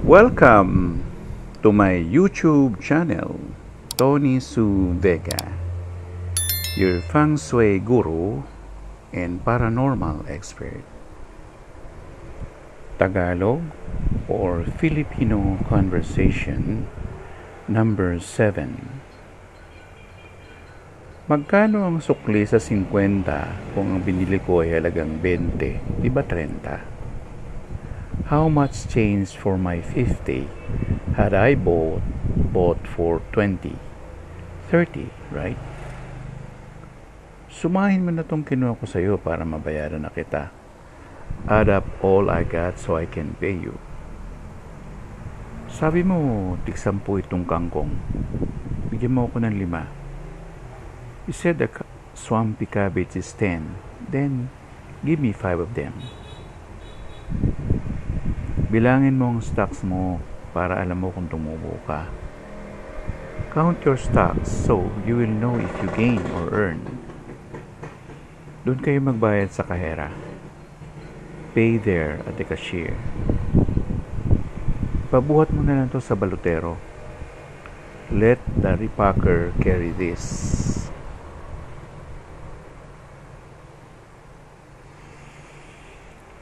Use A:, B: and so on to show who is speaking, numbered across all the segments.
A: Welcome to my YouTube channel, Tony Su Vega, your feng shui guru and paranormal expert. Tagalog or Filipino conversation number 7. Magkano ang sukli sa 50 kung ang binili ko ay halagang 20, di ba 30? How much change for my 50 had I bought for 20? 30, right? Sumahin mo na tong kinuha ko sa'yo para mabayaran na kita. Add up all I got so I can pay you. Sabi mo, tig-10 itong kangkong. Bigyan mo ako ng 5. You said the swampy cabbage is 10. Then, give me 5 of them. Bilangin mo ang stocks mo para alam mo kung tumubo ka. Count your stocks so you will know if you gain or earn. Doon kayo magbayad sa kahera. Pay there at the cashier. Pabuhat mo na lang to sa balotero. Let the repacker carry this.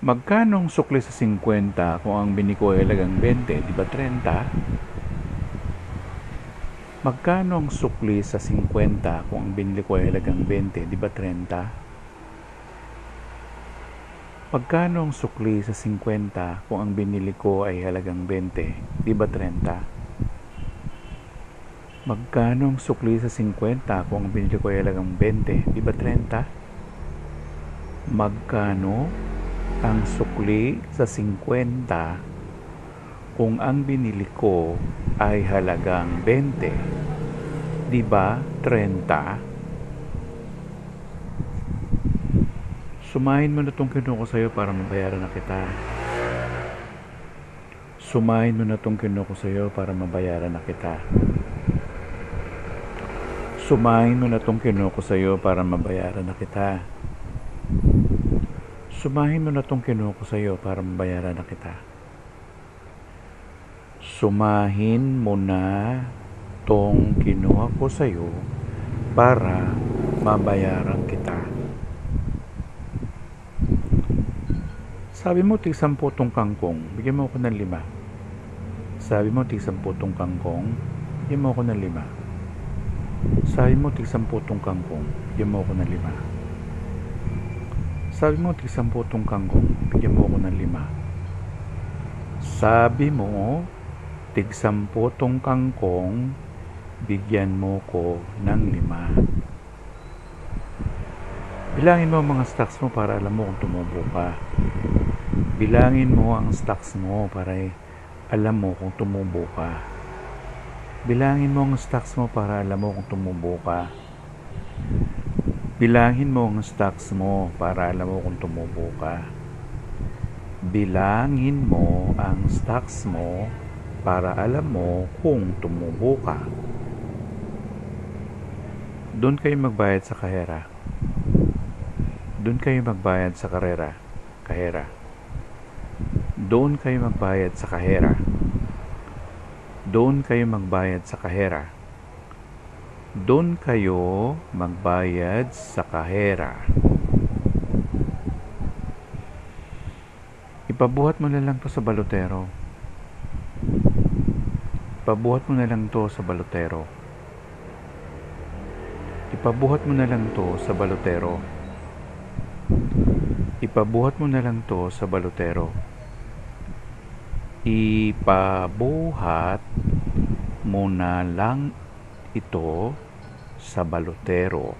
A: Magkano ang sukli sa 50 kung ang bini ko ay halagang 20, di ba 30? Magkano ang sukli sa 50 kung ang binili ko ay halagang 20, di ba 30? Magkano ang sukli sa 50 kung ang binili ko ay halagang 20, di ba 30? Magkano ang sukli sa 50 kung ang binili ko ay halagang 20, di ba 30? Magkano ang sukli sa 50 kung ang binili ko ay halagang 20, di ba 30? Sumahin mo na itong kinuha ko sa'yo para mabayaran na kita. Sumahin mo na itong kinuha ko sa'yo para mabayaran na kita. Sumahin mo na itong kinuha ko sa'yo para mabayaran na kita. Sumahin mo na itong kinuha ko sa'yo para mabayaran na kita. Sumahin mo na itong kinuha ko sa'yo para mabayaran kita. Sabi mo, tig-10 tong kangkong, bigyan mo ako ng 5. Sabi mo, tig-10 tong kangkong, bigyan mo ako ng 5. Sabi mo, tig-10 tong kangkong, bigyan mo ako ng 5. Sabi mo, tig-10 tong kangkong, bigyan mo ako ng 5. Sabi mo, tig-10 tong kangkong, bigyan mo ko ng 5. Bilangin mo ang mga stocks mo para alam mo kung tumubo ka. Bilangin mo ang stocks mo para alam mo kung tumubo ka. Bilangin mo ang stocks mo para alam mo kung tumubo ka. Bilangin mo ang stocks mo para alam mo kung tumubo ka. Bilangin mo ang stocks mo para alam mo kung tumubo ka. Doon kayo magbayad sa kahera. Doon kayo magbayad sa kahera. Doon kayo magbayad sa kahera. Doon kayo magbayad sa kahera. Doon kayo magbayad sa kahera. Ipabuhat mo na lang to sa balotero. Ipabuhat mo na lang to sa balotero. Ipabuhat mo na lang to sa balotero. Ipabuhat mo na lang to sa balotero. Ipabuhat mo na lang ito sa balotero.